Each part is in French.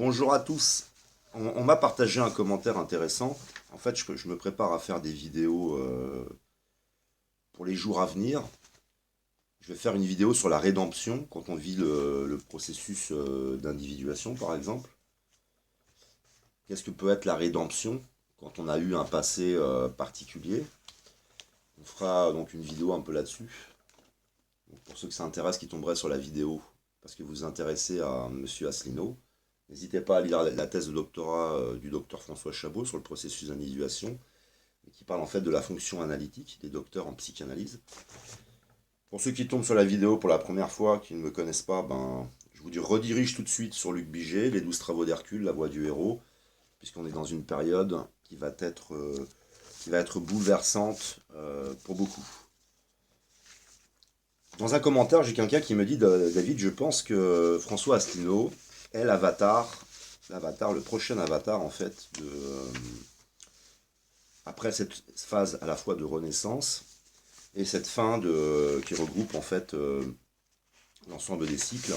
Bonjour à tous. On m'a partagé un commentaire intéressant. En fait, je me prépare à faire des vidéos pour les jours à venir. Je vais faire une vidéo sur la rédemption quand on vit le processus d'individuation, par exemple. Qu'est-ce que peut être la rédemption quand on a eu un passé particulier? On fera donc une vidéo un peu là-dessus. Donc, pour ceux que ça intéresse, qui tomberaient sur la vidéo, parce que vous vous intéressez à Monsieur Asselineau, n'hésitez pas à lire la thèse de doctorat du docteur François Chabot sur le processus d'individuation, qui parle en fait de la fonction analytique des docteurs en psychanalyse. Pour ceux qui tombent sur la vidéo pour la première fois, qui ne me connaissent pas, je vous redirige tout de suite sur Luc Biget, Les 12 travaux d'Hercule, La voix du héros, puisqu'on est dans une période qui va être bouleversante pour beaucoup. Dans un commentaire, j'ai quelqu'un qui me dit: David, je pense que François Asselineau est le prochain avatar en fait, après cette phase à la fois de renaissance et cette fin qui regroupe en fait l'ensemble des cycles.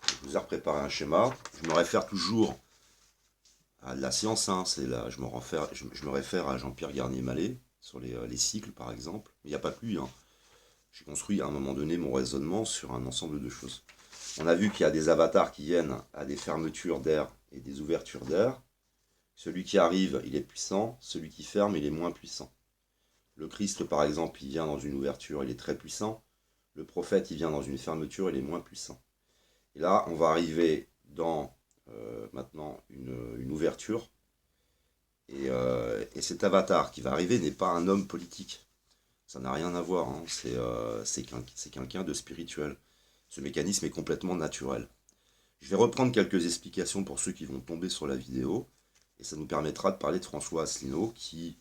Je vous ai préparé un schéma. Je me réfère toujours à la science, hein, je me réfère à Jean-Pierre Garnier-Mallet sur les cycles par exemple. Mais il n'y a pas que lui, hein. J'ai construit à un moment donné mon raisonnement sur un ensemble de choses. On a vu qu'il y a des avatars qui viennent à des fermetures d'air et des ouvertures d'air. Celui qui arrive, il est puissant. Celui qui ferme, il est moins puissant. Le Christ, par exemple, il vient dans une ouverture, il est très puissant. Le prophète, il vient dans une fermeture, il est moins puissant. Et là, on va arriver dans maintenant une ouverture. Et cet avatar qui va arriver n'est pas un homme politique. Ça n'a rien à voir, hein. C'est quelqu'un de spirituel. Ce mécanisme est complètement naturel. Je vais reprendre quelques explications pour ceux qui vont tomber sur la vidéo. Et ça nous permettra de parler de François Asselineau qui,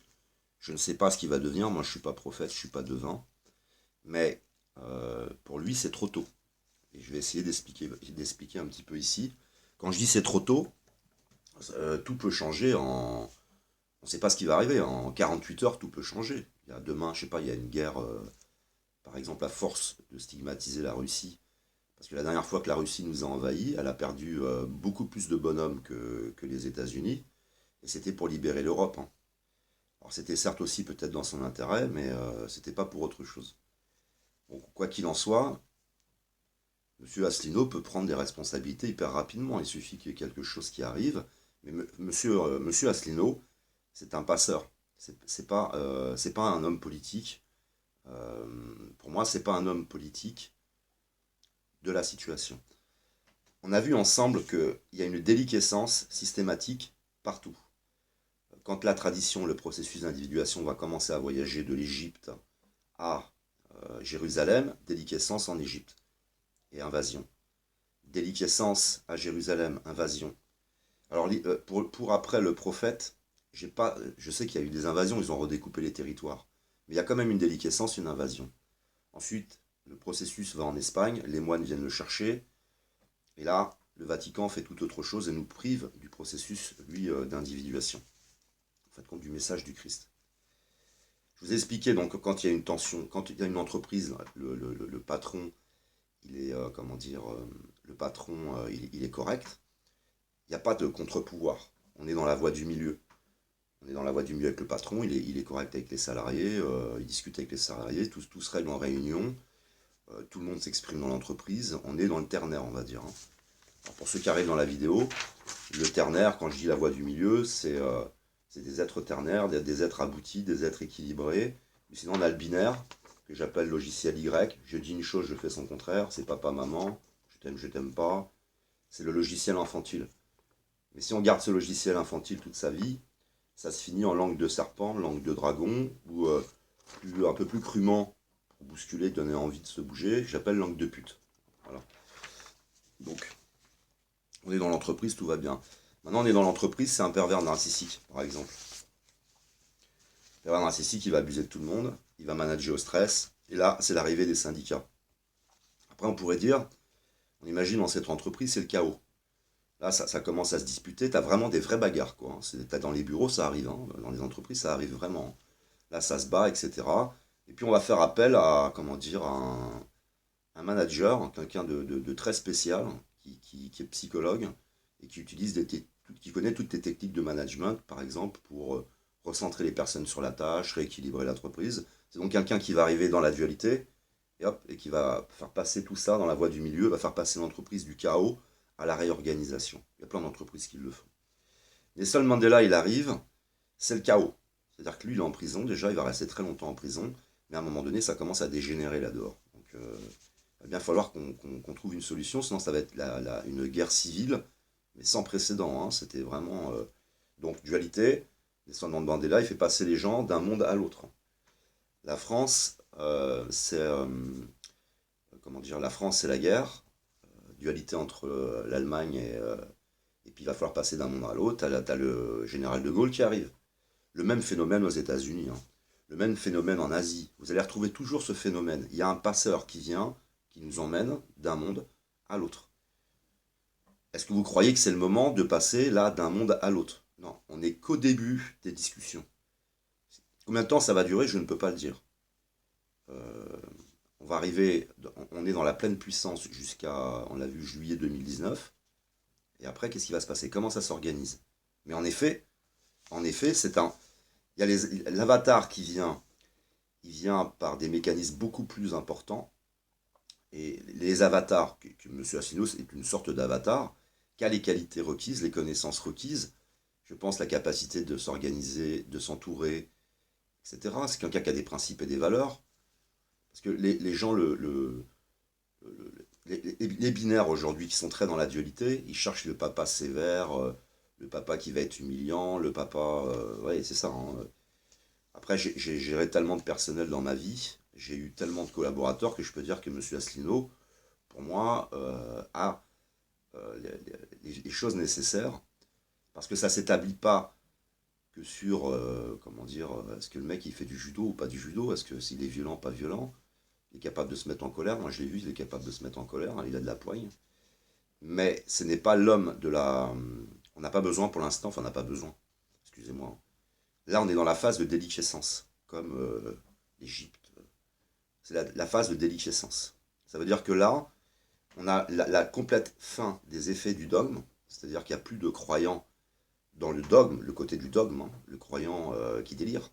je ne sais pas ce qu'il va devenir. Moi, je ne suis pas prophète, je ne suis pas devin. Mais pour lui, c'est trop tôt. Et je vais essayer d'expliquer un petit peu ici. Quand je dis c'est trop tôt, tout peut changer en... On ne sait pas ce qui va arriver. En 48 heures, tout peut changer. Demain, je sais pas, il y a une guerre, par exemple, à force de stigmatiser la Russie. Parce que la dernière fois que la Russie nous a envahis, elle a perdu beaucoup plus de bonhommes que les États-Unis. Et c'était pour libérer l'Europe, hein. Alors c'était certes aussi peut-être dans son intérêt, mais c'était pas pour autre chose. Donc quoi qu'il en soit, M. Asselineau peut prendre des responsabilités hyper rapidement. Il suffit qu'il y ait quelque chose qui arrive. Mais monsieur Asselineau, c'est un passeur. C'est pas un homme politique. Pour moi, c'est pas un homme politique de la situation. On a vu ensemble qu'il y a une déliquescence systématique partout. Quand la tradition, le processus d'individuation va commencer à voyager de l'Égypte à Jérusalem, déliquescence en Égypte et invasion. Déliquescence à Jérusalem, invasion. Alors pour après le prophète, je sais qu'il y a eu des invasions, ils ont redécoupé les territoires. Mais il y a quand même une déliquescence, une invasion. Ensuite, le processus va en Espagne, les moines viennent le chercher, et là, le Vatican fait tout autre chose et nous prive du processus, lui, d'individuation. En fait, compte du message du Christ. Je vous ai expliqué, donc, quand il y a une tension, quand il y a une entreprise, le patron, il est, le patron, il est correct. Il n'y a pas de contre-pouvoir. On est dans la voie du milieu. On est dans la voie du milieu avec le patron, il est correct avec les salariés, il discute avec les salariés, tout se règle en réunion, tout le monde s'exprime dans l'entreprise, on est dans le ternaire, on va dire, hein. Alors pour ceux qui arrivent dans la vidéo, le ternaire, quand je dis la voie du milieu, c'est des êtres ternaires, des êtres aboutis, des êtres équilibrés. Mais sinon on a le binaire, que j'appelle logiciel Y, je dis une chose, je fais son contraire, c'est papa, maman, je t'aime pas, c'est le logiciel infantile. Mais si on garde ce logiciel infantile toute sa vie, ça se finit en langue de serpent, langue de dragon, ou un peu plus crûment, pour bousculer, donner envie de se bouger, j'appelle langue de pute. Voilà. Donc, on est dans l'entreprise, tout va bien. Maintenant, on est dans l'entreprise, c'est un pervers narcissique, par exemple. Le pervers narcissique, il va abuser de tout le monde, il va manager au stress, et là, c'est l'arrivée des syndicats. Après, on pourrait dire, on imagine dans cette entreprise, c'est le chaos. Là, ça commence à se disputer, t'as vraiment des vraies bagarres, quoi. Dans les bureaux, ça arrive, hein. Dans les entreprises, ça arrive vraiment. Là, ça se bat, etc. Et puis, on va faire appel à, un manager, quelqu'un de très spécial, qui est psychologue, et qui connaît toutes les techniques de management, par exemple, pour recentrer les personnes sur la tâche, rééquilibrer l'entreprise. C'est donc quelqu'un qui va arriver dans la dualité, et, hop, et qui va faire passer tout ça dans la voie du milieu, va faire passer l'entreprise du chaos à la réorganisation. Il y a plein d'entreprises qui le font. Nelson Mandela, il arrive, c'est le chaos. C'est-à-dire que lui, il est en prison, déjà, il va rester très longtemps en prison, mais à un moment donné, ça commence à dégénérer là-dehors. Donc, il va bien falloir qu'on trouve une solution, sinon ça va être une guerre civile, mais sans précédent. Hein. C'était vraiment... donc, dualité, Nelson Mandela, il fait passer les gens d'un monde à l'autre. La France, c'est... comment dire, la France, c'est la guerre. Dualité entre l'Allemagne et puis il va falloir passer d'un monde à l'autre. T'as le général de Gaulle qui arrive. Le même phénomène aux États-Unis, hein. Le même phénomène en Asie. Vous allez retrouver toujours ce phénomène. Il y a un passeur qui vient, qui nous emmène d'un monde à l'autre. Est-ce que vous croyez que c'est le moment de passer là d'un monde à l'autre? Non, on n'est qu'au début des discussions. Combien de temps ça va durer, je ne peux pas le dire. Euh, on va arriver, on est dans la pleine puissance jusqu'à, on l'a vu, juillet 2019. Et après, qu'est-ce qui va se passer? Comment ça s'organise? Mais en effet, il y a l'avatar qui vient, il vient par des mécanismes beaucoup plus importants. Et les avatars, que M. Asselineau est une sorte d'avatar, qui a les qualités requises, les connaissances requises. Je pense la capacité de s'organiser, de s'entourer, etc. C'est quelqu'un qui a des principes et des valeurs. Parce que les gens, les binaires aujourd'hui qui sont très dans la dualité, ils cherchent le papa sévère, le papa qui va être humiliant, le papa... ouais, c'est ça. Hein. Après, j'ai géré tellement de personnel dans ma vie, j'ai eu tellement de collaborateurs que je peux dire que M. Asselineau, pour moi, a les choses nécessaires, parce que ça ne s'établit pas que sur, comment dire, est-ce que le mec il fait du judo ou pas du judo, est-ce que s'il est violent, pas violent, il est capable de se mettre en colère, moi je l'ai vu, il est capable de se mettre en colère, hein, il a de la poigne, mais ce n'est pas l'homme de la... On n'a pas besoin pour l'instant, enfin on n'a pas besoin, excusez-moi. Là on est dans la phase de déliquescence, comme l'Égypte. C'est la phase de déliquescence. Ça veut dire que là, on a la complète fin des effets du dogme, c'est-à-dire qu'il n'y a plus de croyants dans le dogme, le côté du dogme, hein, le croyant qui délire,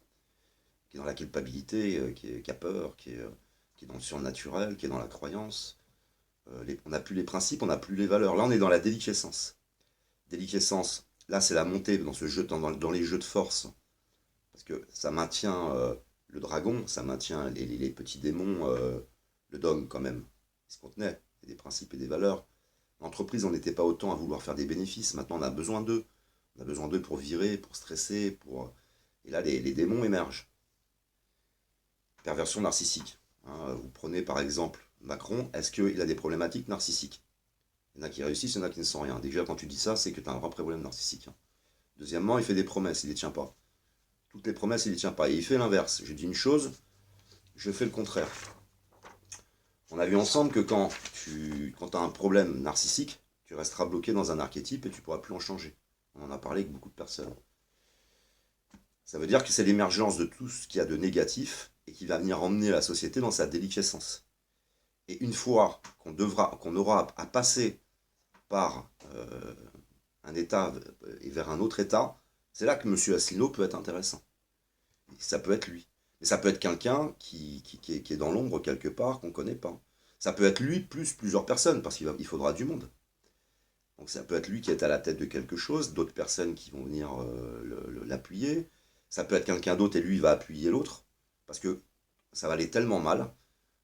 qui est dans la culpabilité, qui a peur, qui est dans le surnaturel, qui est dans la croyance. On n'a plus les principes, on n'a plus les valeurs. Là, on est dans la déliquescence. Déliquescence, là, c'est la montée dans ce jeu, dans les jeux de force. Parce que ça maintient le dragon, ça maintient les petits démons, le dogme quand même. Il se contenait, il y a des principes et des valeurs. L'entreprise, on n'était pas autant à vouloir faire des bénéfices. Maintenant, on a besoin d'eux. On a besoin d'eux pour virer, pour stresser, pour... Et là, les démons émergent. Perversion narcissique. Hein, vous prenez par exemple Macron, est-ce qu'il a des problématiques narcissiques? Il y en a qui réussissent, il y en a qui ne sont rien. Déjà, quand tu dis ça, c'est que tu as un vrai problème narcissique. Hein. Deuxièmement, il fait des promesses, il ne les tient pas. Toutes les promesses, il ne les tient pas. Et il fait l'inverse. Je dis une chose, je fais le contraire. On a vu ensemble que quand tu as un problème narcissique, tu resteras bloqué dans un archétype et tu ne pourras plus en changer. On en a parlé avec beaucoup de personnes. Ça veut dire que c'est l'émergence de tout ce qu'il y a de négatif et qui va venir emmener la société dans sa déliquescence. Et une fois qu'on aura à passer par un état et vers un autre état, c'est là que M. Asselineau peut être intéressant. Ça peut être lui. Mais ça peut être quelqu'un qui est dans l'ombre quelque part, qu'on ne connaît pas. Ça peut être lui plus plusieurs personnes, parce qu'il faudra du monde. Donc ça peut être lui qui est à la tête de quelque chose, d'autres personnes qui vont venir l'appuyer. Ça peut être quelqu'un d'autre et lui il va appuyer l'autre. Parce que ça va aller tellement mal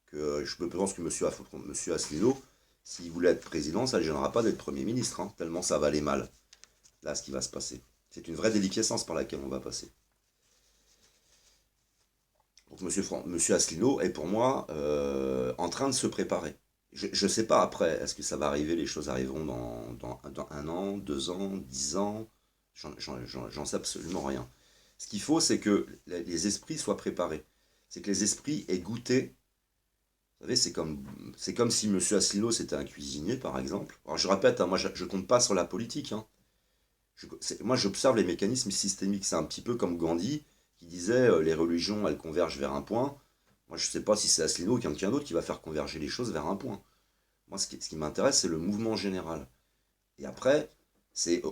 que je pense que M. Asselineau, s'il voulait être président, ça ne le gênera pas d'être Premier ministre. Hein, tellement ça va aller mal, là, ce qui va se passer. C'est une vraie déliquescence par laquelle on va passer. Donc M. Asselineau est pour moi en train de se préparer. Je ne sais pas après, est-ce que ça va arriver, les choses arriveront dans 1 an, 2 ans, 10 ans, j'en sais absolument rien. Ce qu'il faut, c'est que les esprits soient préparés. C'est que les esprits aient goûté. Vous savez, c'est comme si M. Asselineau c'était un cuisinier, par exemple. Alors je répète, hein, moi je ne compte pas sur la politique. Hein. Moi j'observe les mécanismes systémiques. C'est un petit peu comme Gandhi qui disait les religions elles convergent vers un point. Moi je ne sais pas si c'est Asselineau ou quelqu'un d'autre qui va faire converger les choses vers un point. Moi ce qui m'intéresse c'est le mouvement général. Et après, C'est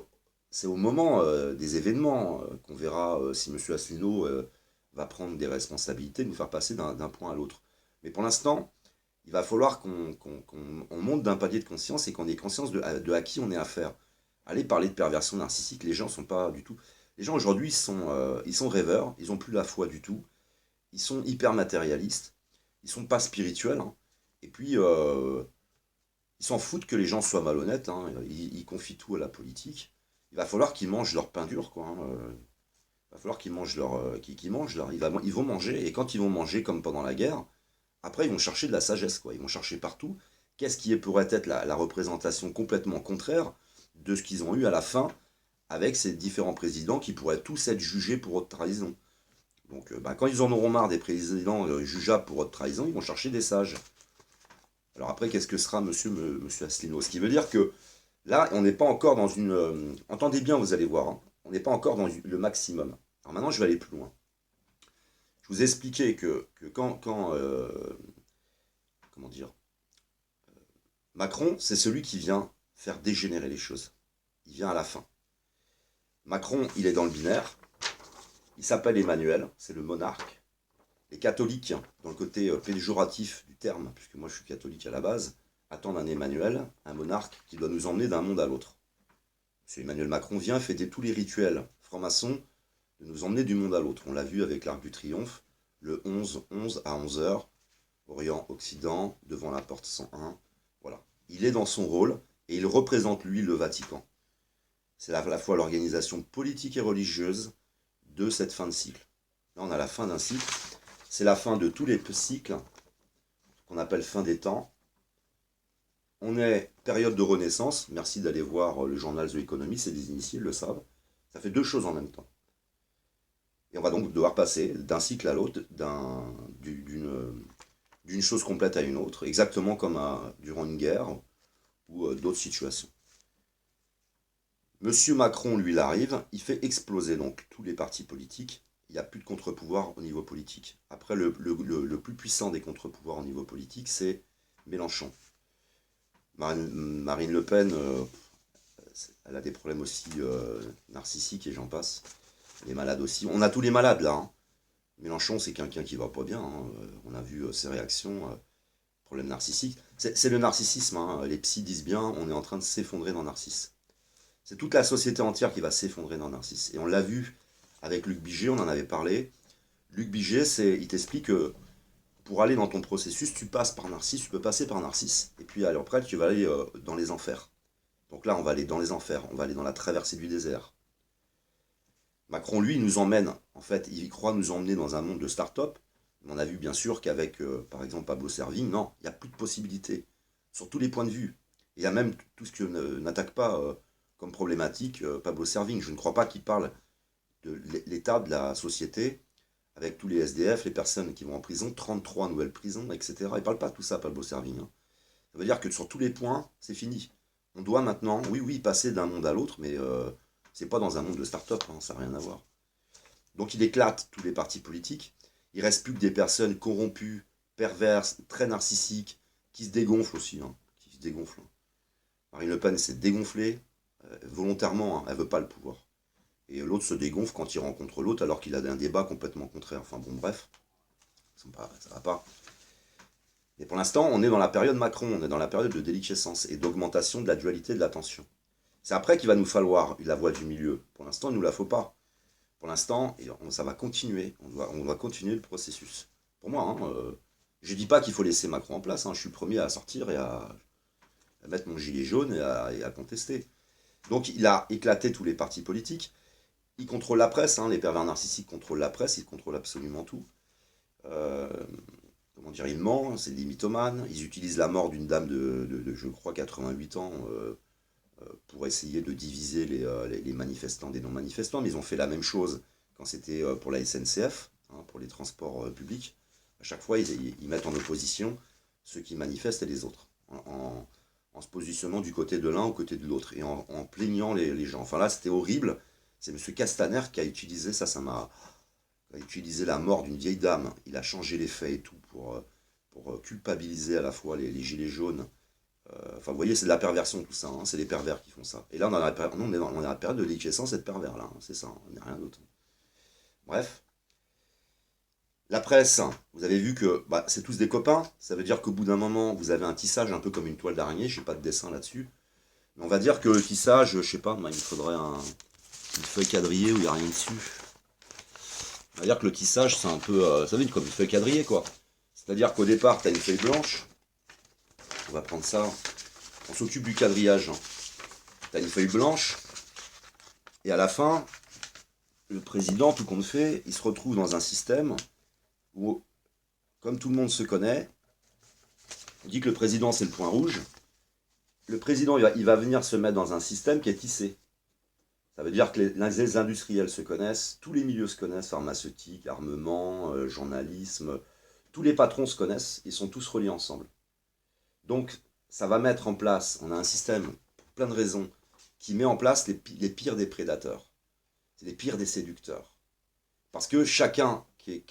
c'est au moment des événements qu'on verra si M. Asselineau va prendre des responsabilités, nous faire passer d'un point à l'autre. Mais pour l'instant, il va falloir qu'on monte d'un palier de conscience et qu'on ait conscience de à qui on est affaire. Aller parler de perversion narcissique, les gens sont pas du tout. Les gens aujourd'hui ils sont rêveurs, ils n'ont plus la foi du tout, ils sont hyper matérialistes, ils sont pas spirituels, hein. Et puis ils s'en foutent que les gens soient malhonnêtes, hein. Ils confient tout à la politique. Il va falloir qu'ils mangent leur pain dur, quoi, hein. Il va falloir qu'ils mangent qu'ils mangent leur, ils vont manger, et quand ils vont manger comme pendant la guerre, après ils vont chercher de la sagesse, quoi. Ils vont chercher partout. Qu'est-ce qui pourrait être la représentation complètement contraire de ce qu'ils ont eu à la fin avec ces différents présidents qui pourraient tous être jugés pour haute trahison. Donc quand ils en auront marre des présidents jugeables pour haute trahison, ils vont chercher des sages. Alors après, qu'est-ce que sera monsieur Asselineau? Ce qui veut dire que là, on n'est pas encore dans une... entendez bien, vous allez voir, hein, on n'est pas encore dans le maximum. Alors maintenant, je vais aller plus loin. Je vous ai expliqué que comment dire, Macron, c'est celui qui vient faire dégénérer les choses. Il vient à la fin. Macron, il est dans le binaire. Il s'appelle Emmanuel, c'est le monarque. Les catholiques, dans le côté péjoratif du terme, puisque moi je suis catholique à la base, attendent un Emmanuel, un monarque qui doit nous emmener d'un monde à l'autre. M. Emmanuel Macron vient fêter tous les rituels francs-maçons de nous emmener du monde à l'autre. On l'a vu avec l'Arc du Triomphe, le 11-11 à 11h, Orient-Occident, devant la porte 101. Voilà. Il est dans son rôle et il représente, lui, le Vatican. C'est à la fois l'organisation politique et religieuse de cette fin de cycle. Là, on a la fin d'un cycle. C'est la fin de tous les cycles qu'on appelle fin des temps. On est période de renaissance. Merci d'aller voir le journal The Economist, c'est des initiés le savent. Ça fait deux choses en même temps. Et on va donc devoir passer d'un cycle à l'autre, d'une chose complète à une autre, exactement comme durant une guerre ou d'autres situations. Monsieur Macron, lui, il arrive, il fait exploser donc tous les partis politiques. Il n'y a plus de contre-pouvoir au niveau politique. Après, le plus puissant des contre-pouvoirs au niveau politique, c'est Mélenchon. Marine Le Pen, elle a des problèmes aussi narcissiques et j'en passe. Elle est malade aussi. On a tous les malades là, hein. Mélenchon, c'est quelqu'un qui va pas bien, hein. On a vu ses réactions, problème narcissique. C'est le narcissisme, hein. Les psys disent bien, on est en train de s'effondrer dans Narcisse. C'est toute la société entière qui va s'effondrer dans Narcisse. Et on l'a vu avec Luc Biget, on en avait parlé. Luc Biget, il t'explique que pour aller dans ton processus, tu passes par Narcisse, tu peux passer par Narcisse. Et puis après, tu vas aller dans les enfers. Donc là, on va aller dans les enfers, on va aller dans la traversée du désert. Macron, lui, nous emmène, en fait, il croit nous emmener dans un monde de start-up. On a vu bien sûr qu'avec, par exemple, Pablo Servigne, non, il n'y a plus de possibilités, sur tous les points de vue. Il y a même tout ce que n'attaque pas comme problématique Pablo Servigne. Je ne crois pas qu'il parle de l'état de la société, avec tous les SDF, les personnes qui vont en prison, 33 nouvelles prisons, etc. Il ne parle pas de tout ça, Pablo Servigne, hein. Ça veut dire que sur tous les points, c'est fini. On doit maintenant, oui, passer d'un monde à l'autre, mais c'est pas dans un monde de start-up, hein, ça n'a rien à voir. Donc il éclate tous les partis politiques. Il reste plus que des personnes corrompues, perverses, très narcissiques, qui se dégonflent aussi, hein, qui se dégonflent. Marine Le Pen s'est dégonflée volontairement, hein, elle veut pas le pouvoir. Et l'autre se dégonfle quand il rencontre l'autre alors qu'il a un débat complètement contraire. Enfin bon, bref, ça va pas. Mais pour l'instant, on est dans la période Macron, on est dans la période de déliquescence et d'augmentation de la dualité de l'attention. C'est après qu'il va nous falloir la voie du milieu. Pour l'instant, il ne nous la faut pas. Pour l'instant, ça va continuer. On va continuer le processus. Pour moi, hein, je ne dis pas qu'il faut laisser Macron en place. Hein, je suis le premier à sortir et à mettre mon gilet jaune et à contester. Donc, il a éclaté tous les partis politiques. Il contrôle la presse. Hein, les pervers narcissiques contrôlent la presse. Ils contrôlent absolument tout. Comment dire, ils mentent. C'est des mythomanes. Ils utilisent la mort d'une dame de je crois, 88 ans pour essayer de diviser les manifestants des non-manifestants, mais ils ont fait la même chose quand c'était pour la SNCF, hein, pour les transports publics. À chaque fois, ils mettent en opposition ceux qui manifestent et les autres, en se positionnant du côté de l'un au côté de l'autre, et en plaignant les gens. Enfin là, c'était horrible. C'est M. Castaner qui a utilisé ça, a utilisé la mort d'une vieille dame. Il a changé les faits et tout pour culpabiliser à la fois les gilets jaunes Enfin, vous voyez, c'est de la perversion tout ça, hein, c'est les pervers qui font ça. Et là, on est dans la période de déliquescence et de pervers, là, hein, c'est ça, on n'est rien d'autre. Bref, la presse, vous avez vu que bah, c'est tous des copains, ça veut dire qu'au bout d'un moment, vous avez un tissage un peu comme une toile d'araignée, je n'ai pas de dessin là-dessus, mais on va dire que le tissage, je sais pas, moi, il me faudrait une feuille quadrillée où il n'y a rien dessus. On va dire que le tissage, c'est un peu, ça veut dire comme une feuille quadrillée, quoi. C'est-à-dire qu'au départ, tu as une feuille blanche, on va prendre ça, on s'occupe du quadrillage, hein. Tu as une feuille blanche, et à la fin, le président, tout compte fait, il se retrouve dans un système où, comme tout le monde se connaît, on dit que le président c'est le point rouge. Le président il va venir se mettre dans un système qui est tissé. Ça veut dire que les industriels se connaissent, tous les milieux se connaissent, pharmaceutique, armement, journalisme, tous les patrons se connaissent, ils sont tous reliés ensemble. Donc ça va mettre en place, on a un système, pour plein de raisons, qui met en place les pires des prédateurs. C'est les pires des séducteurs. Parce que chacun qui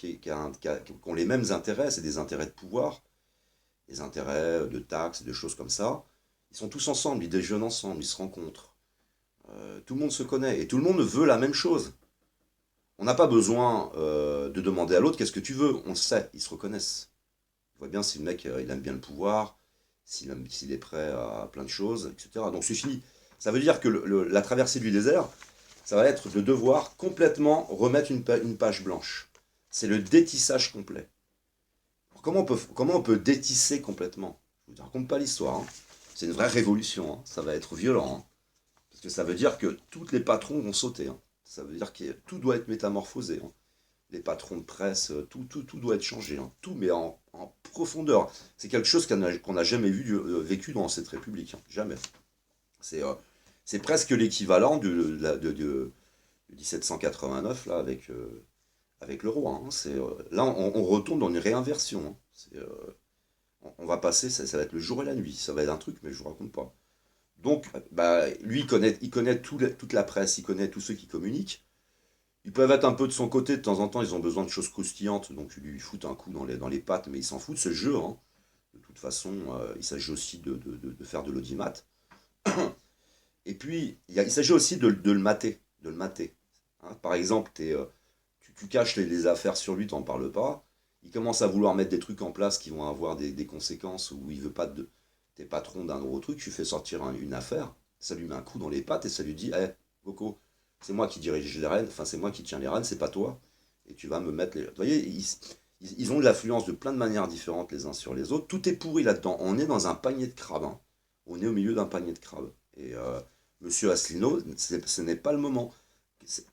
ont les mêmes intérêts, c'est des intérêts de pouvoir, des intérêts de taxes, de choses comme ça. Ils sont tous ensemble, ils déjeunent ensemble, ils se rencontrent. Tout le monde se connaît et tout le monde veut la même chose. On n'a pas besoin de demander à l'autre qu'est-ce que tu veux, on le sait, ils se reconnaissent. On voit bien si le mec il aime bien le pouvoir, s'il est prêt à plein de choses, etc. Donc c'est fini. Ça veut dire que la traversée du désert, ça va être de devoir complètement remettre une page blanche. C'est le détissage complet. Alors, comment on peut détisser complètement? Je ne vous raconte pas l'histoire, hein. C'est une vraie révolution, hein. Ça va être violent, hein. Parce que ça veut dire que tous les patrons vont sauter, hein. Ça veut dire que tout doit être métamorphosé, hein. Les patrons de presse, tout doit être changé, hein. Tout, mais en profondeur. C'est quelque chose qu'on n'a jamais vécu dans cette République, hein. Jamais. C'est presque l'équivalent de 1789 là, avec le roi, hein. Là, on retourne dans une réinversion, hein. On va passer, ça va être le jour et la nuit. Ça va être un truc, mais je vous raconte pas. Donc, bah, lui, il connaît toute la presse, il connaît tous ceux qui communiquent. Ils peuvent être un peu de son côté, de temps en temps, ils ont besoin de choses croustillantes, donc ils lui foutent un coup dans les pattes, mais ils s'en foutent, c'est le jeu, hein. De toute façon, il s'agit aussi de faire de l'audimat. Et puis, il s'agit aussi de le mater, de le mater. Hein, par exemple, tu caches les affaires sur lui, t'en parles pas. Il commence à vouloir mettre des trucs en place qui vont avoir des conséquences où il veut pas t'es patron d'un gros truc, tu fais sortir une affaire, ça lui met un coup dans les pattes et ça lui dit, hé, Coco, c'est moi qui dirige les rênes, enfin c'est moi qui tiens les rênes, c'est pas toi. Et tu vas me mettre les... Vous voyez, ils ont de l'affluence de plein de manières différentes les uns sur les autres. Tout est pourri là-dedans. On est dans un panier de crabes, hein. On est au milieu d'un panier de crabes. Et Monsieur Asselineau, ce n'est pas le moment.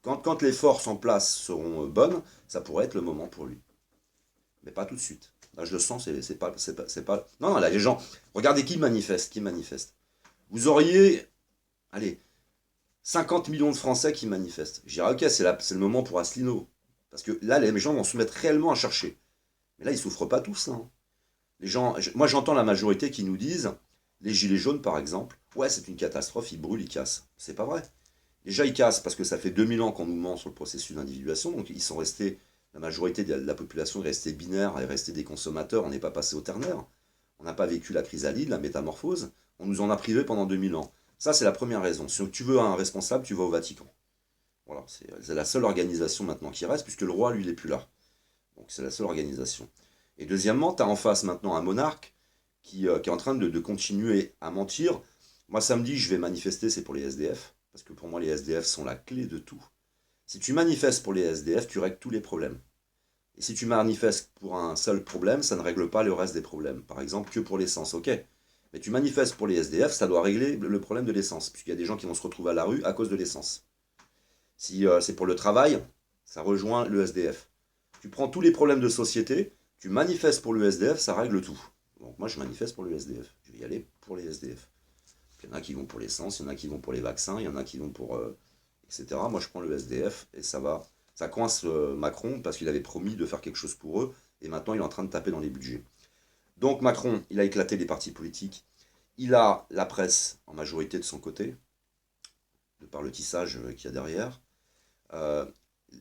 Quand les forces en place seront bonnes, ça pourrait être le moment pour lui. Mais pas tout de suite. Là, je le sens, c'est pas. Non, non, là, les gens. Regardez qui manifeste. Vous auriez, allez, 50 millions de Français qui manifestent. Je dirais, ok, c'est le moment pour Asselineau. Parce que là, les gens vont se mettre réellement à chercher. Mais là, ils souffrent pas tous, hein. Les gens, moi, j'entends la majorité qui nous disent, les gilets jaunes, par exemple, ouais, c'est une catastrophe, ils brûlent, ils cassent. C'est pas vrai. Déjà, ils cassent parce que ça fait 2000 ans qu'on nous ment sur le processus d'individuation, donc ils sont restés, la majorité de la population est restée binaire, est restée des consommateurs, on n'est pas passé au ternaire, on n'a pas vécu la chrysalide, la métamorphose, on nous en a privé pendant 2000 ans. Ça, c'est la première raison. Si tu veux un responsable, tu vas au Vatican. Voilà, c'est la seule organisation maintenant qui reste, puisque le roi, lui, il n'est plus là. Donc c'est la seule organisation. Et deuxièmement, tu as en face maintenant un monarque qui est en train de continuer à mentir. Moi, samedi, je vais manifester, c'est pour les SDF, parce que pour moi, les SDF sont la clé de tout. Si tu manifestes pour les SDF, tu règles tous les problèmes. Et si tu manifestes pour un seul problème, ça ne règle pas le reste des problèmes. Par exemple, que pour l'essence, ok. Mais tu manifestes pour les SDF, ça doit régler le problème de l'essence, puisqu'il y a des gens qui vont se retrouver à la rue à cause de l'essence. Si c'est pour le travail, ça rejoint le SDF. Tu prends tous les problèmes de société, tu manifestes pour le SDF, ça règle tout. Donc moi je manifeste pour le SDF. Je vais y aller pour les SDF. Il y en a qui vont pour l'essence, il y en a qui vont pour les vaccins, il y en a qui vont pour... etc. Moi je prends le SDF et ça va. Ça coince Macron parce qu'il avait promis de faire quelque chose pour eux et maintenant il est en train de taper dans les budgets. Donc Macron, il a éclaté les partis politiques. Il a la presse en majorité de son côté, de par le tissage qu'il y a derrière. Euh,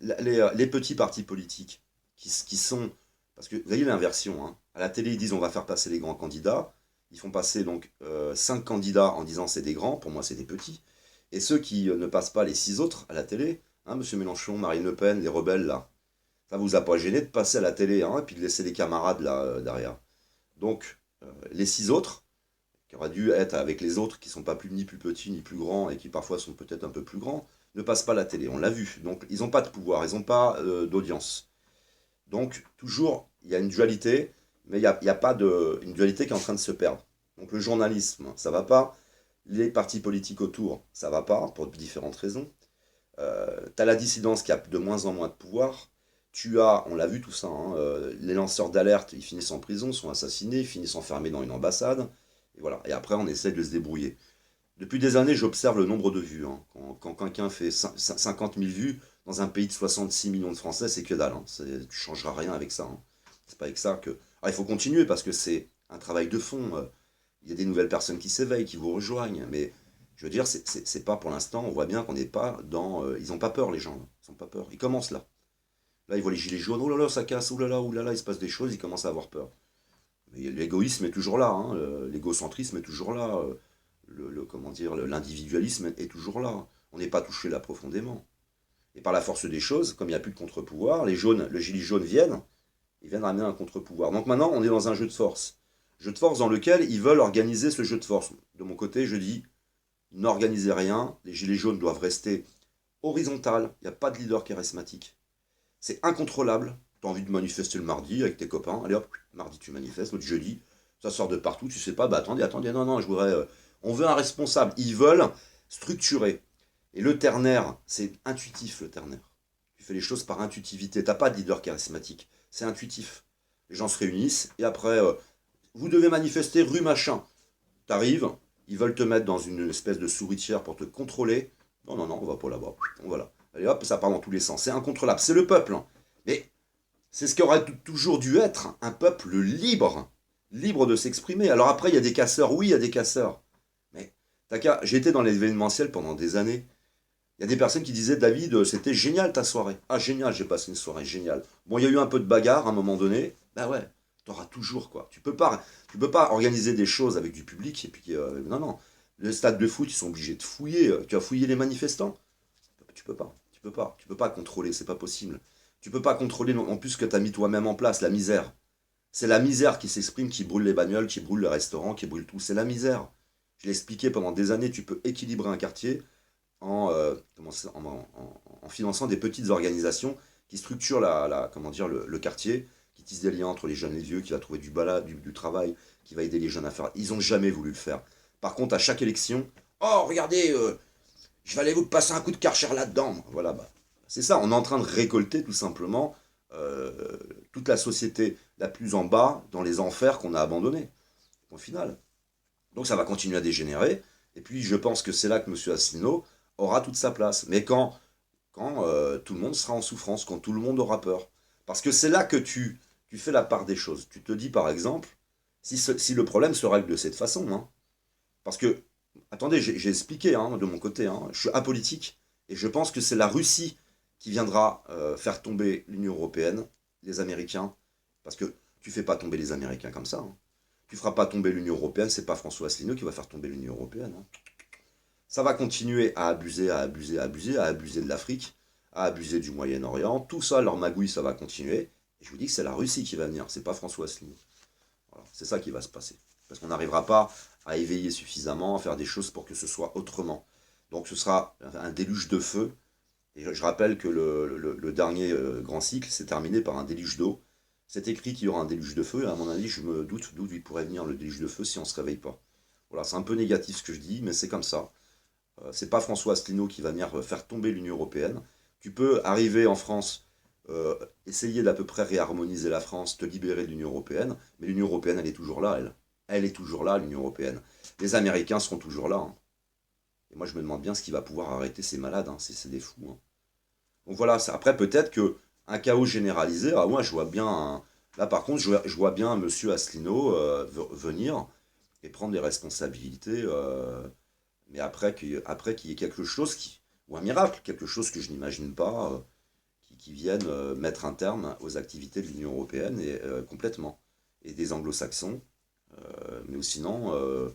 les petits partis politiques qui sont... Parce que vous voyez l'inversion, hein. À la télé, ils disent on va faire passer les grands candidats. Ils font passer donc 5 candidats en disant c'est des grands, pour moi c'est des petits. Et ceux qui ne passent pas les 6 autres à la télé, hein, Monsieur Mélenchon, Marine Le Pen, les rebelles là, ça vous a pas gêné de passer à la télé, hein, et puis de laisser les camarades là derrière. Donc les 6 autres, qui auraient dû être avec les autres qui sont pas plus, ni plus petits ni plus grands et qui parfois sont peut-être un peu plus grands, ne passent pas à la télé. On l'a vu. Donc ils n'ont pas de pouvoir, ils n'ont pas d'audience. Donc, toujours, il y a une dualité, mais il y a pas une dualité qui est en train de se perdre. Donc, le journalisme, ça va pas. Les partis politiques autour, ça va pas, pour différentes raisons. Tu as la dissidence qui a de moins en moins de pouvoir. Tu as, on l'a vu tout ça, hein, les lanceurs d'alerte, ils finissent en prison, sont assassinés, ils finissent enfermés dans une ambassade. Et voilà. Et après, on essaie de se débrouiller. Depuis des années, j'observe le nombre de vues, hein. Quand quelqu'un fait 50 000 vues dans un pays de 66 millions de Français, c'est que dalle, hein. Tu ne changeras rien avec ça, hein. C'est pas avec ça que. Alors, il faut continuer parce que c'est un travail de fond. Il y a des nouvelles personnes qui s'éveillent, qui vous rejoignent. Mais je veux dire, c'est pas pour l'instant, on voit bien qu'on n'est pas dans. Ils n'ont pas peur, les gens. Ils n'ont pas peur. Ils commencent là. Là, ils voient les gilets jaunes. Oh là là, ça casse. Oh là là, il se passe des choses. Ils commencent à avoir peur. Mais l'égoïsme est toujours là, hein. L'égocentrisme est toujours là. Comment dire, l'individualisme est toujours là. On n'est pas touché là profondément. Et par la force des choses, comme il n'y a plus de contre-pouvoir, les jaunes, le gilet jaune viennent, ils viennent ramener un contre-pouvoir. Donc maintenant, on est dans un jeu de force. Jeu de force dans lequel ils veulent organiser ce jeu de force. De mon côté, je dis, n'organisez rien, les gilets jaunes doivent rester horizontales, il n'y a pas de leader charismatique. C'est incontrôlable. Tu as envie de manifester le mardi avec tes copains, allez hop, mardi tu manifestes, l'autre jeudi, ça sort de partout, tu sais pas, bah attendez, non, je voudrais. On veut un responsable. Ils veulent structurer. Et le ternaire, c'est intuitif le ternaire. Tu fais les choses par intuitivité. T'as pas de leader charismatique. C'est intuitif. Les gens se réunissent et après, vous devez manifester rue machin. T'arrives, ils veulent te mettre dans une espèce de souricière pour te contrôler. Non, non, non, on va pas là-bas. On va là. Allez hop, ça part dans tous les sens. C'est incontrôlable. C'est le peuple, hein. Mais c'est ce qui aurait toujours dû être un peuple libre. Libre de s'exprimer. Alors après, il y a des casseurs. Oui, il y a des casseurs. Mais j'ai été dans l'événementiel pendant des années. Il y a des personnes qui disaient, David, c'était génial ta soirée. Ah, génial, j'ai passé une soirée géniale. Bon, il y a eu un peu de bagarre à un moment donné. Bah ouais, t'auras toujours quoi. Tu peux pas organiser des choses avec du public et puis non, non. Les stades de foot, ils sont obligés de fouiller. Tu as fouillé les manifestants? Tu peux pas. Tu peux pas contrôler, c'est pas possible. Tu peux pas contrôler en plus que tu as mis toi-même en place, la misère. C'est la misère qui s'exprime, qui brûle les bagnoles, qui brûle le restaurant, qui brûle tout. C'est la misère. Je l'ai expliqué pendant des années, tu peux équilibrer un quartier en finançant des petites organisations qui structurent comment dire, le quartier, qui tissent des liens entre les jeunes et les vieux, qui va trouver du travail, qui va aider les jeunes à faire. Ils n'ont jamais voulu le faire. Par contre, à chaque élection, oh, regardez, je vais aller vous passer un coup de Karcher là-dedans. Voilà, bah, c'est ça, on est en train de récolter tout simplement euh, toute la société la plus en bas dans les enfers qu'on a abandonnés, au final. Donc ça va continuer à dégénérer. Et puis je pense que c'est là que M. Asselineau aura toute sa place. Mais quand tout le monde sera en souffrance, quand tout le monde aura peur. Parce que c'est là que tu fais la part des choses. Tu te dis par exemple, si le problème se règle de cette façon, hein, parce que, attendez, j'ai expliqué hein, de mon côté, hein, je suis apolitique, et je pense que c'est la Russie qui viendra faire tomber l'Union Européenne, les Américains, parce que tu fais pas tomber les Américains comme ça, hein. Tu feras pas tomber l'Union Européenne, c'est pas François Asselineau qui va faire tomber l'Union Européenne, hein. Ça va continuer à abuser, à abuser, à abuser, à abuser de l'Afrique, à abuser du Moyen-Orient. Tout ça, leur magouille, ça va continuer. Et je vous dis que c'est la Russie qui va venir, c'est pas François Asselineau. Voilà, c'est ça qui va se passer. Parce qu'on n'arrivera pas à éveiller suffisamment, à faire des choses pour que ce soit autrement. Donc ce sera un déluge de feu. Et je rappelle que le dernier grand cycle s'est terminé par un déluge d'eau. C'est écrit qu'il y aura un déluge de feu, et à mon avis, je me doute d'où il pourrait venir le déluge de feu si on ne se réveille pas. Voilà, c'est un peu négatif ce que je dis, mais c'est comme ça. C'est pas François Asselineau qui va venir faire tomber l'Union Européenne. Tu peux arriver en France, essayer d'à peu près réharmoniser la France, te libérer de l'Union Européenne, mais l'Union Européenne, elle est toujours là, elle. Elle est toujours là, l'Union Européenne. Les Américains seront toujours là, hein. Et moi, je me demande bien ce qui va pouvoir arrêter ces malades, hein. C'est des fous, hein. Donc voilà, après, peut-être que un chaos généralisé, ah moi, je vois bien. Là, par contre, je vois bien M. Asselineau venir et prendre des responsabilités. Mais après qu'il y ait quelque chose ou un miracle, quelque chose que je n'imagine pas, qui vienne mettre un terme aux activités de l'Union Européenne et complètement. Et des anglo-saxons, Mais sinon,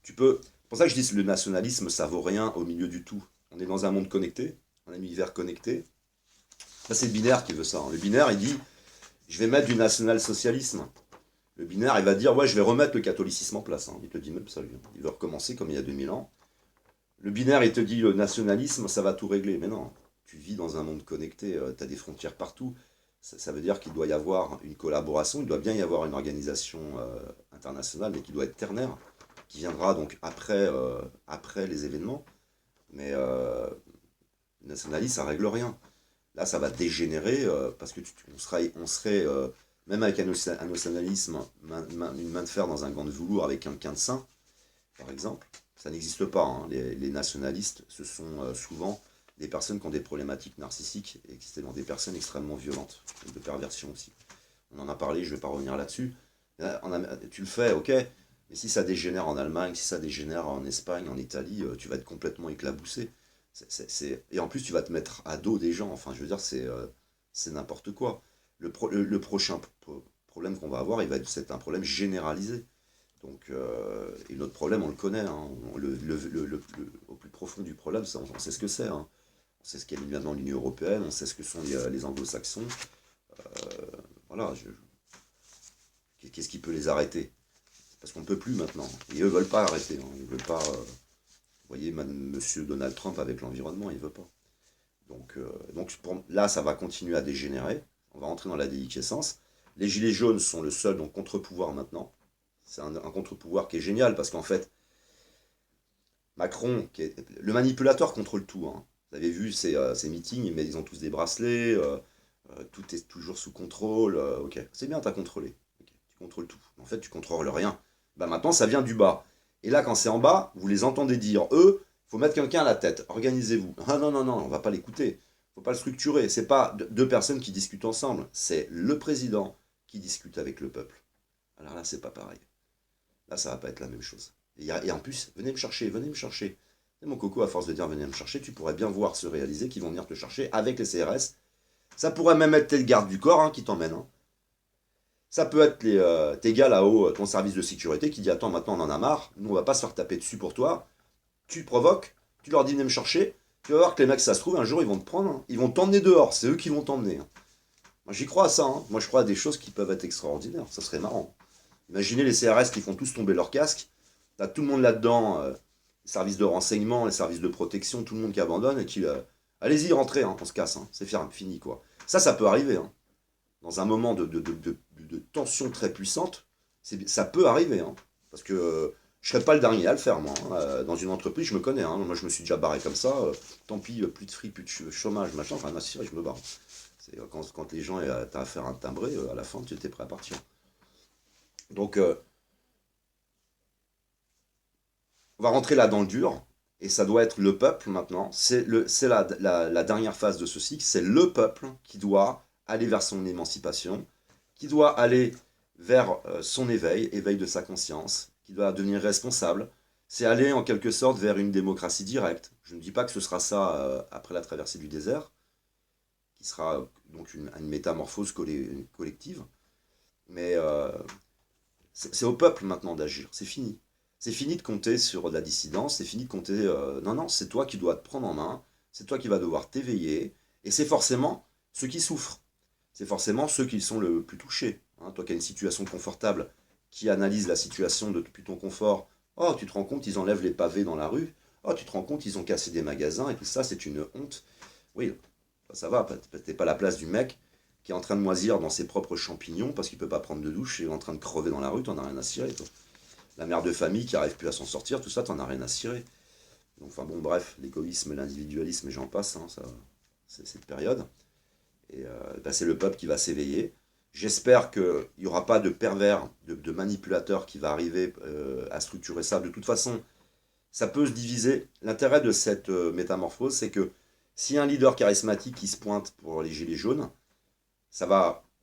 tu peux. C'est pour ça que je dis que le nationalisme, ça vaut rien au milieu du tout. On est dans un monde connecté, un univers connecté. Ça, c'est le binaire qui veut ça, hein. Le binaire, il dit, je vais mettre du national-socialisme. Le binaire, il va dire, ouais, je vais remettre le catholicisme en place, hein. Il te le dit même ça, lui. Il veut recommencer comme il y a 2000 ans. Le binaire, il te dit, le nationalisme, ça va tout régler. Mais non, tu vis dans un monde connecté, tu as des frontières partout. Ça veut dire qu'il doit y avoir une collaboration, il doit bien y avoir une organisation internationale, mais qui doit être ternaire, qui viendra donc après les événements. Mais le nationalisme, ça règle rien. Là, ça va dégénérer parce que on serait même avec un nationalisme, une main de fer dans un gant de velours avec un quin de sein, par exemple. Ça n'existe pas, hein. Les nationalistes, ce sont souvent des personnes qui ont des problématiques narcissiques et qui sont des personnes extrêmement violentes, de perversion aussi. On en a parlé, je ne vais pas revenir là-dessus. Tu le fais, ok, mais si ça dégénère en Allemagne, si ça dégénère en Espagne, en Italie, tu vas être complètement éclaboussé. Et en plus, tu vas te mettre à dos des gens. Enfin, je veux dire, c'est n'importe quoi. Le prochain problème qu'on va avoir, c'est un problème généralisé. Donc, et notre problème, on le connaît, hein. Au plus profond du problème, ça, on sait ce que c'est, hein. On sait ce qu'est maintenant l'Union européenne, on sait ce que sont les anglo-saxons. Voilà, qu'est-ce qui peut les arrêter? Parce qu'on ne peut plus maintenant. Et eux ne veulent pas arrêter, hein. Ils veulent pas. Vous voyez, monsieur Donald Trump avec l'environnement, il ne veut pas. Donc là, ça va continuer à dégénérer. On va rentrer dans la déliquescence. Les Gilets jaunes sont le seul donc, contre-pouvoir maintenant. C'est un contre-pouvoir qui est génial parce qu'en fait, Macron, le manipulateur contrôle tout, hein. Vous avez vu ces meetings, mais ils ont tous des bracelets, tout est toujours sous contrôle. Ok, c'est bien, tu as contrôlé. Okay, tu contrôles tout. En fait, tu contrôles rien. Bah, maintenant, ça vient du bas. Et là, quand c'est en bas, vous les entendez dire, eux, il faut mettre quelqu'un à la tête, organisez-vous. Ah non, non, non, on va pas l'écouter. Il faut pas le structurer. C'est pas deux personnes qui discutent ensemble, c'est le président qui discute avec le peuple. Alors là, c'est pas pareil. Là, ça va pas être la même chose. Et en plus, venez me chercher, venez me chercher. Et mon coco, à force de dire venez me chercher, tu pourrais bien voir se réaliser qu'ils vont venir te chercher avec les CRS. Ça pourrait même être tes gardes du corps, hein, qui t'emmènent, hein. Ça peut être tes gars là-haut, ton service de sécurité, qui dit attends, maintenant on en a marre, nous on va pas se faire taper dessus pour toi. Tu te provoques, tu leur dis venez me chercher. Tu vas voir que les mecs, ça se trouve, un jour ils vont te prendre, hein. Ils vont t'emmener dehors, c'est eux qui vont t'emmener, hein. Moi j'y crois à ça, hein. Moi je crois à des choses qui peuvent être extraordinaires, ça serait marrant. Imaginez les CRS qui font tous tomber leur casque. T'as tout le monde là-dedans, les services de renseignement, les services de protection, tout le monde qui abandonne et qui. Allez-y, rentrez, hein, on se casse, hein, c'est fini quoi. Ça peut arriver, hein. Dans un moment de tension très puissante, ça peut arriver, hein. Parce que je serais pas le dernier à le faire, moi, hein. Dans une entreprise, je me connais, hein. Moi je me suis déjà barré comme ça. Tant pis, plus de fric, plus de chômage, machin, enfin m'assurer, je me barre. C'est, quand les gens t'as affaire à un timbré, à la fin tu étais prêt à partir. Donc on va rentrer là dans le dur, et ça doit être le peuple maintenant. C'est la dernière phase de ce cycle. C'est le peuple qui doit aller vers son émancipation, qui doit aller vers son éveil de sa conscience, qui doit devenir responsable. C'est aller en quelque sorte vers une démocratie directe. Je ne dis pas que ce sera ça après la traversée du désert, qui sera donc une métamorphose collective, mais c'est au peuple maintenant d'agir. C'est fini. C'est fini de compter sur de la dissidence, c'est fini de compter... non, non, c'est toi qui dois te prendre en main, c'est toi qui vas devoir t'éveiller, et c'est forcément ceux qui souffrent. C'est forcément ceux qui sont le plus touchés, hein. Toi qui as une situation confortable, qui analyse la situation depuis ton confort, oh, tu te rends compte, ils enlèvent les pavés dans la rue, oh, tu te rends compte, ils ont cassé des magasins, et tout ça, c'est une honte. Oui, ça va, t'es pas la place du mec qui est en train de moisir dans ses propres champignons parce qu'il peut pas prendre de douche et est en train de crever dans la rue, t'en as rien à cirer, toi. La mère de famille qui arrive plus à s'en sortir, tout ça, t'en as rien à cirer. Donc, enfin bon, bref, l'égoïsme, l'individualisme, et j'en passe, hein, ça, c'est cette période. Et c'est le peuple qui va s'éveiller. J'espère qu'il n'y aura pas de pervers, de manipulateurs qui va arriver à structurer ça. De toute façon, ça peut se diviser. L'intérêt de cette métamorphose, c'est que si un leader charismatique qui se pointe pour les gilets jaunes,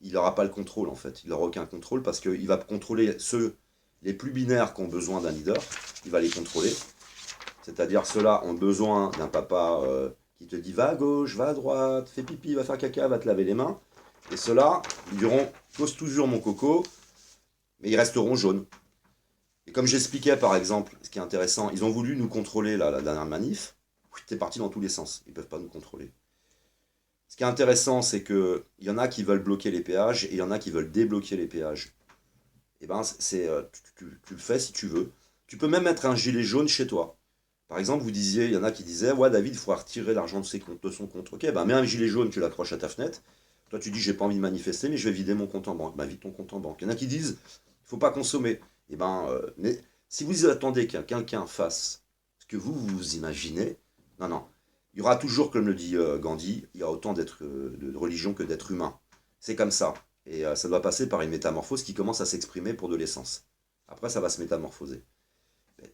il n'aura pas le contrôle en fait. Il n'aura aucun contrôle parce qu'il va contrôler les plus binaires qui ont besoin d'un leader, il va les contrôler. C'est-à-dire ceux-là ont besoin d'un papa qui te dit va à gauche, va à droite, fais pipi, va faire caca, va te laver les mains. Et ceux-là, ils diront pose toujours mon coco, mais ils resteront jaunes. Et comme j'expliquais par exemple, ce qui est intéressant, ils ont voulu nous contrôler la dernière manif, t'es parti dans tous les sens, ils ne peuvent pas nous contrôler. Ce qui est intéressant, c'est qu'il y en a qui veulent bloquer les péages et il y en a qui veulent débloquer les péages. Et ben, tu le fais si tu veux. Tu peux même mettre un gilet jaune chez toi. Par exemple, il y en a qui disaient, ouais David, il faut retirer l'argent de son compte. Ok, ben mets un gilet jaune, tu l'accroches à ta fenêtre. Toi tu dis, j'ai pas envie de manifester, mais je vais vider mon compte en banque. Ben vide ton compte en banque. Il y en a qui disent, il faut pas consommer. Et ben, mais si vous attendez que quelqu'un fasse ce que vous imaginez, non, non. Il y aura toujours, comme le dit Gandhi, il y a autant de religions que d'êtres humains. C'est comme ça. Et ça doit passer par une métamorphose qui commence à s'exprimer pour de l'essence. Après, ça va se métamorphoser.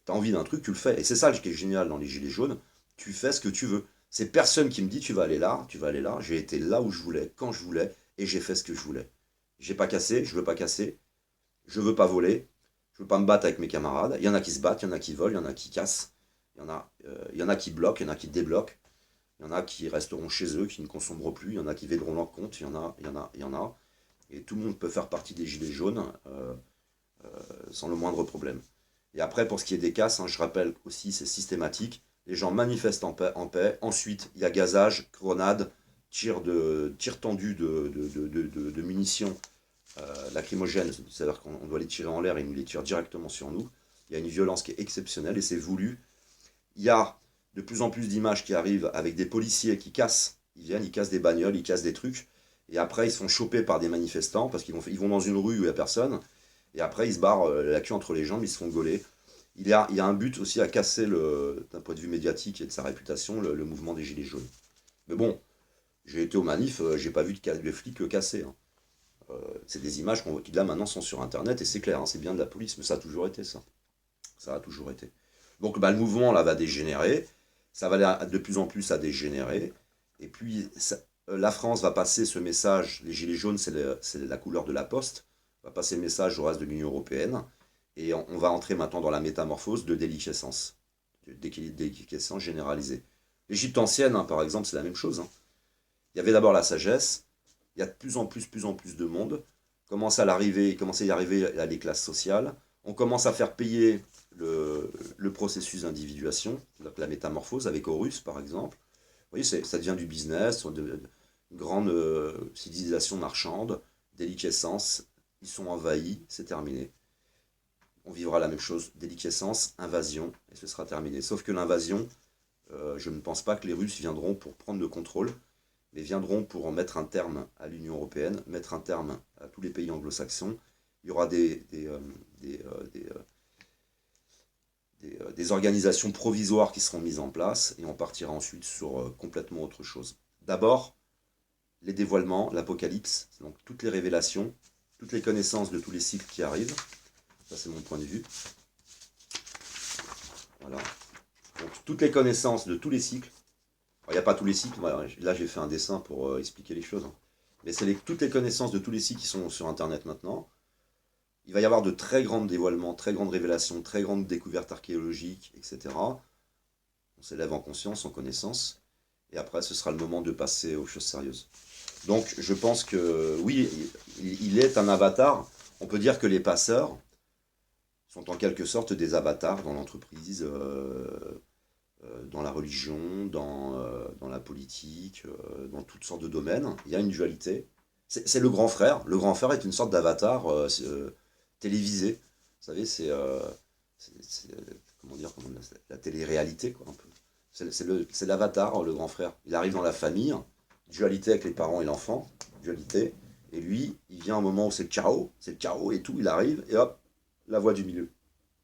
T'as envie d'un truc, tu le fais. Et c'est ça qui est génial dans les Gilets jaunes. Tu fais ce que tu veux. C'est personne qui me dit tu vas aller là, tu vas aller là. J'ai été là où je voulais, quand je voulais, et j'ai fait ce que je voulais. J'ai pas cassé, je veux pas casser, je veux pas voler, je veux pas me battre avec mes camarades. Il y en a qui se battent, il y en a qui volent, il y en a qui cassent, il y en a qui bloquent, il y en a qui débloquent, il y en a qui resteront chez eux, qui ne consommeront plus, il y en a qui videront leur compte, il y en a. Et tout le monde peut faire partie des Gilets jaunes sans le moindre problème. Et après, pour ce qui est des casses, hein, je rappelle aussi, c'est systématique. Les gens manifestent en paix. Ensuite, il y a gazage, grenades, tir tendu de munitions lacrymogènes. C'est-à-dire qu'on doit les tirer en l'air et ils nous les tirent directement sur nous. Il y a une violence qui est exceptionnelle et c'est voulu. Il y a de plus en plus d'images qui arrivent avec des policiers qui cassent. Ils viennent, ils cassent des bagnoles, ils cassent des trucs. Et après, ils sont chopés par des manifestants parce ils vont dans une rue où il n'y a personne. Et après, ils se barrent la queue entre les jambes, ils se font gauler. Il y a un but aussi à casser, d'un point de vue médiatique et de sa réputation, le mouvement des Gilets jaunes. Mais bon, j'ai été aux manifs, j'ai pas vu de flics casser. Hein. C'est des images qui là maintenant sont sur internet et c'est clair, hein, c'est bien de la police, mais ça a toujours été ça. Ça a toujours été. Donc bah, le mouvement là va dégénérer, ça va aller de plus en plus à dégénérer. Et puis la France va passer ce message, les Gilets jaunes c'est la couleur de la poste, va passer le message au reste de l'Union européenne. Et on va entrer maintenant dans la métamorphose de déliquescence, déliquescence généralisée. L'Égypte ancienne, hein, par exemple, c'est la même chose. Hein. Il y avait d'abord la sagesse, il y a de plus en plus de monde, commence à y arriver à les classes sociales, on commence à faire payer le processus d'individuation, la métamorphose avec Horus par exemple. Vous voyez, ça devient du business, une grande civilisation marchande, déliquescence, ils sont envahis, c'est terminé. On vivra la même chose, déliquescence, invasion, et ce sera terminé. Sauf que l'invasion, je ne pense pas que les Russes viendront pour prendre le contrôle, mais viendront pour en mettre un terme à l'Union européenne, mettre un terme à tous les pays anglo-saxons. Il y aura des organisations provisoires qui seront mises en place, et on partira ensuite sur complètement autre chose. D'abord, les dévoilements, l'apocalypse, donc toutes les révélations, toutes les connaissances de tous les cycles qui arrivent. Ça, c'est mon point de vue. Voilà. Donc, toutes les connaissances de tous les cycles. Il n'y a pas tous les cycles. Là, j'ai fait un dessin pour expliquer les choses. Hein. Mais c'est toutes les connaissances de tous les cycles qui sont sur Internet maintenant. Il va y avoir de très grands dévoilements, très grandes révélations, très grandes découvertes archéologiques, etc. On s'élève en conscience, en connaissance. Et après, ce sera le moment de passer aux choses sérieuses. Donc, je pense que oui, il est un avatar. On peut dire que les passeurs sont en quelque sorte des avatars dans l'entreprise, dans la religion, dans la politique, dans toutes sortes de domaines. Il y a une dualité. C'est le grand frère. Le grand frère est une sorte d'avatar télévisé. Vous savez, comment dire, la télé-réalité, quoi, un peu. C'est l'avatar, le grand frère. Il arrive dans la famille, dualité avec les parents et l'enfant, dualité. Et lui, il vient à un moment où c'est le chaos et tout, il arrive, et hop, la voie du milieu.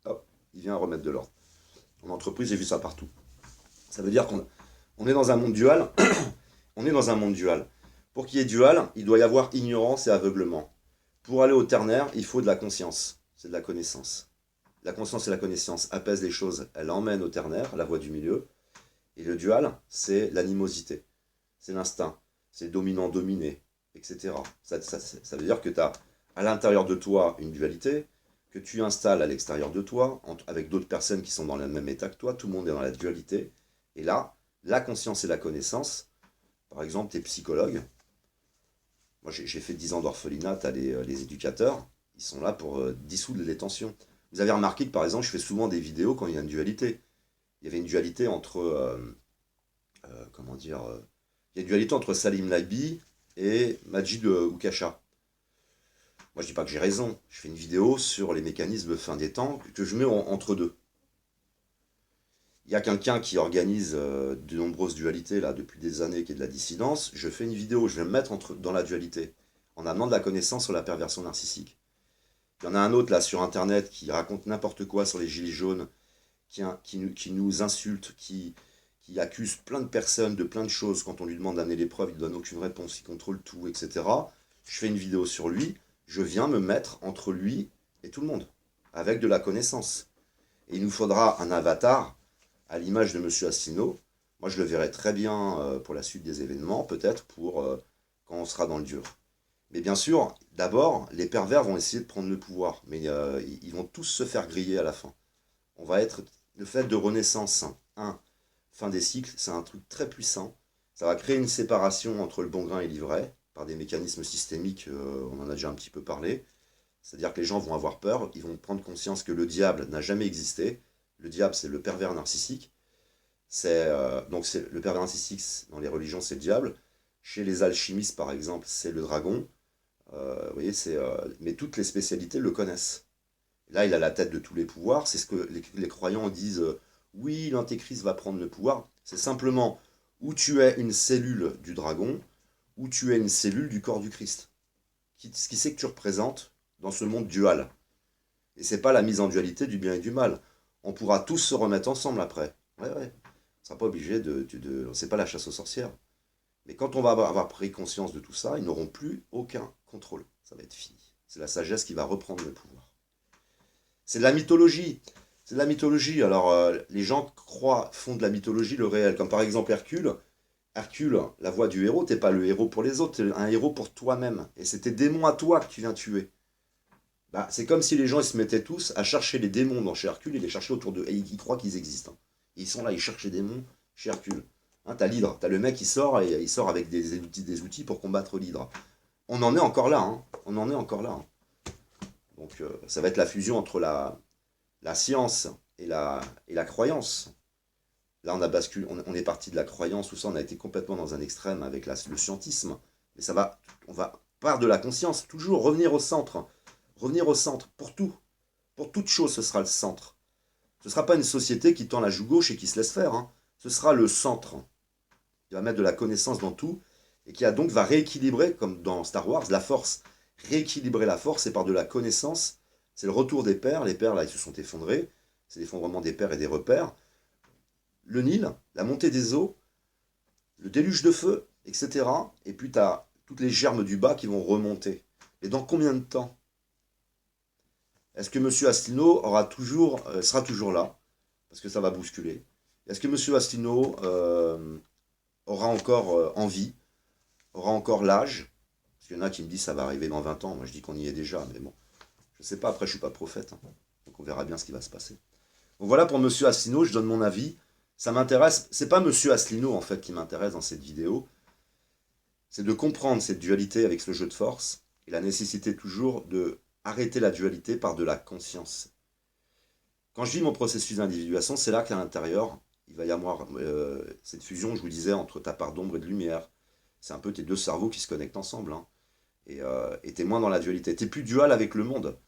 Hop, il vient remettre de l'ordre. En entreprise, j'ai vu ça partout. Ça veut dire qu'on est dans un monde dual. On est dans un monde dual. Pour qu'il y ait dual, il doit y avoir ignorance et aveuglement. Pour aller au ternaire, il faut de la conscience. C'est de la connaissance. La conscience et la connaissance apaisent les choses. Elle emmène au ternaire, la voie du milieu. Et le dual, c'est l'animosité. C'est l'instinct. C'est dominant-dominé, etc. Ça veut dire que tu as à l'intérieur de toi une dualité, que tu installes à l'extérieur de toi, avec d'autres personnes qui sont dans le même état que toi, tout le monde est dans la dualité. Et là, la conscience et la connaissance, par exemple, tu es psychologue. Moi, j'ai fait 10 ans d'orphelinat, tu as les éducateurs, ils sont là pour dissoudre les tensions. Vous avez remarqué que par exemple, je fais souvent des vidéos quand il y a une dualité. Il y avait une dualité entre, comment dire, il y a une dualité entre Salim Laibi et Majid Oukasha. Moi, je dis pas que j'ai raison. Je fais une vidéo sur les mécanismes de fin des temps que je mets entre deux. Il y a quelqu'un qui organise de nombreuses dualités là depuis des années, qui est de la dissidence. Je fais une vidéo, je vais me mettre dans la dualité, en amenant de la connaissance sur la perversion narcissique. Il y en a un autre là sur internet qui raconte n'importe quoi sur les gilets jaunes, qui nous insulte, qui accuse plein de personnes de plein de choses. Quand on lui demande d'amener les preuves, il ne donne aucune réponse, il contrôle tout, etc. Je fais une vidéo sur lui, je viens me mettre entre lui et tout le monde, avec de la connaissance. Et il nous faudra un avatar à l'image de Monsieur Asselineau. Moi, je le verrai très bien pour la suite des événements, peut-être pour quand on sera dans le dur. Mais bien sûr, d'abord, les pervers vont essayer de prendre le pouvoir, mais ils vont tous se faire griller à la fin. On va être le fait de renaissance, fin des cycles, c'est un truc très puissant. Ça va créer une séparation entre le bon grain et l'ivraie, par des mécanismes systémiques, on en a déjà un petit peu parlé. C'est-à-dire que les gens vont avoir peur, ils vont prendre conscience que le diable n'a jamais existé. Le diable, c'est le pervers narcissique. Donc le pervers narcissique, dans les religions, c'est le diable. Chez les alchimistes, par exemple, c'est le dragon. Vous voyez, mais toutes les spécialités le connaissent. Là, il a la tête de tous les pouvoirs. C'est ce que les croyants disent. Oui, l'antéchrist va prendre le pouvoir. C'est simplement où tu es une cellule du dragon, ou tu es une cellule du corps du Christ. Ce qui c'est que tu représentes dans ce monde dual. Et c'est pas la mise en dualité du bien et du mal. On pourra tous se remettre ensemble après. Ouais, ouais. On sera pas obligé c'est pas la chasse aux sorcières. Mais quand on va avoir pris conscience de tout ça, ils n'auront plus aucun contrôle. Ça va être fini. C'est la sagesse qui va reprendre le pouvoir. C'est de la mythologie. C'est de la mythologie. Alors, les gens font de la mythologie le réel. Comme par exemple Hercule. Hercule, la voix du héros, t'es pas le héros pour les autres, t'es un héros pour toi-même. Et c'est tes démons à toi que tu viens tuer. Bah, c'est comme si les gens ils se mettaient tous à chercher les démons dans chez Hercule et les chercher autour d'eux. Et ils croient qu'ils existent. Hein. Ils sont là, ils cherchent les démons chez Hercule. Hein, t'as l'hydre, t'as le mec qui sort et il sort avec des outils pour combattre l'hydre. On en est encore là. Hein. On en est encore là. Hein. Donc ça va être la fusion entre la science et la croyance. Là, on a basculé, on est parti de la croyance, tout ça, on a été complètement dans un extrême avec le scientisme. Mais on va part de la conscience, toujours revenir au centre. Revenir au centre, pour tout. Pour toute chose, ce sera le centre. Ce ne sera pas une société qui tend la joue gauche et qui se laisse faire. Hein. Ce sera le centre. Qui va mettre de la connaissance dans tout et qui va rééquilibrer, comme dans Star Wars, la force. Rééquilibrer la force et par de la connaissance. C'est le retour des pères. Les pères, là, ils se sont effondrés. C'est l'effondrement des pères et des repères. Le Nil, la montée des eaux, le déluge de feu, etc. Et puis tu as toutes les germes du bas qui vont remonter. Et dans combien de temps? Est-ce que M. Asselineau sera toujours là? Parce que ça va bousculer. Est-ce que M. Asselineau aura encore envie? Aura encore l'âge? Parce qu'il y en a qui me disent que ça va arriver dans 20 ans. Moi je dis qu'on y est déjà. Mais bon, je ne sais pas. Après, je ne suis pas prophète. Hein. Donc on verra bien ce qui va se passer. Donc voilà pour M. Asselineau. Je donne mon avis. Ça m'intéresse. C'est pas M. Asselineau en fait qui m'intéresse dans cette vidéo. C'est de comprendre cette dualité avec ce jeu de force. Et la nécessité toujours de arrêter la dualité par de la conscience. Quand je vis mon processus d'individuation, c'est là qu'à l'intérieur, il va y avoir cette fusion, je vous disais, entre ta part d'ombre et de lumière. C'est un peu tes deux cerveaux qui se connectent ensemble. Hein. Et t'es moins dans la dualité. T'es plus dual avec le monde.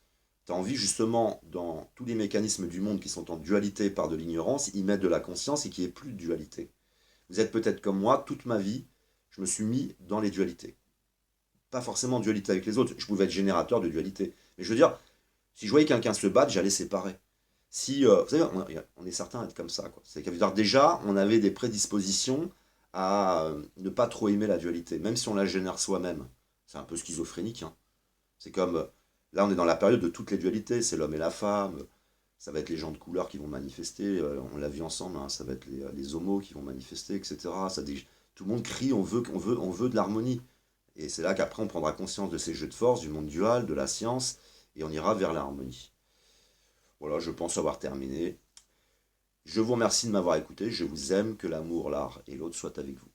T'as envie justement, dans tous les mécanismes du monde qui sont en dualité par de l'ignorance, y mettre de la conscience et qu'il n'y ait plus de dualité. Vous êtes peut-être comme moi, toute ma vie, je me suis mis dans les dualités. Pas forcément dualité avec les autres, je pouvais être générateur de dualité. Mais je veux dire, si je voyais quelqu'un se battre, j'allais séparer. Si, vous savez, on est certain d'être comme ça. C'est qu'à dire déjà, on avait des prédispositions à ne pas trop aimer la dualité, même si on la génère soi-même. C'est un peu schizophrénique. Hein. C'est comme, là on est dans la période de toutes les dualités, c'est l'homme et la femme, ça va être les gens de couleur qui vont manifester, on l'a vu ensemble, hein, ça va être les homos qui vont manifester, etc. Tout le monde crie, on veut de l'harmonie. Et c'est là qu'après on prendra conscience de ces jeux de force, du monde dual, de la science, et on ira vers l'harmonie. Voilà, je pense avoir terminé. Je vous remercie de m'avoir écouté, je vous aime, que l'amour, l'art et l'autre soient avec vous.